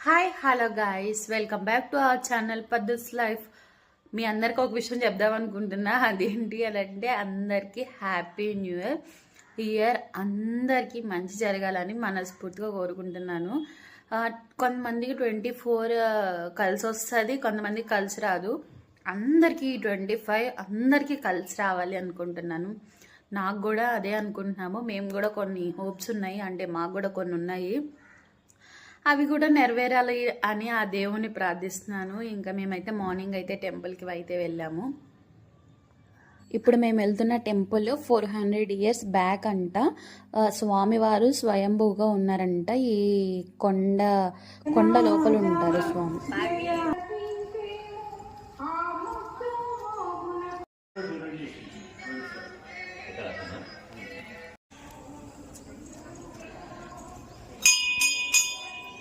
Hi hello guys, welcome back to our channel Paddu's life. మీ అందరికి ఒక విషయం చెప్దాం అనుకుంటున్నా. అదేంటి అంటే అందరికీ హ్యాపీ న్యూ ఇయర్. ఈ ఇయర్ అందరికీ మంచి జరగాలని మనస్ఫూర్తిగా కోరుకుంటున్నాను. కొంతమందికి 24 కలిసి వస్తుంది, కొంతమందికి కలిసి రాదు. అందరికీ 25 అందరికీ కలిసి రావాలి అనుకుంటున్నాను. నాకు కూడా అదే అనుకుంటున్నాము. మేము కూడా కొన్ని హోప్స్ ఉన్నాయి, అంటే మాకు కూడా కొన్ని ఉన్నాయి. అవి కూడా నెరవేరాలి అని ఆ దేవుని ప్రార్థిస్తున్నాను. ఇంకా మేమైతే మార్నింగ్ అయితే టెంపుల్కి అయితే వెళ్ళాము. ఇప్పుడు మేము వెళ్తున్న టెంపుల్ 400 ఇయర్స్ బ్యాక్ అంట. స్వామివారు స్వయంభూగా ఉన్నారంట. ఈ కొండ లోపల ఉంటారు స్వామి.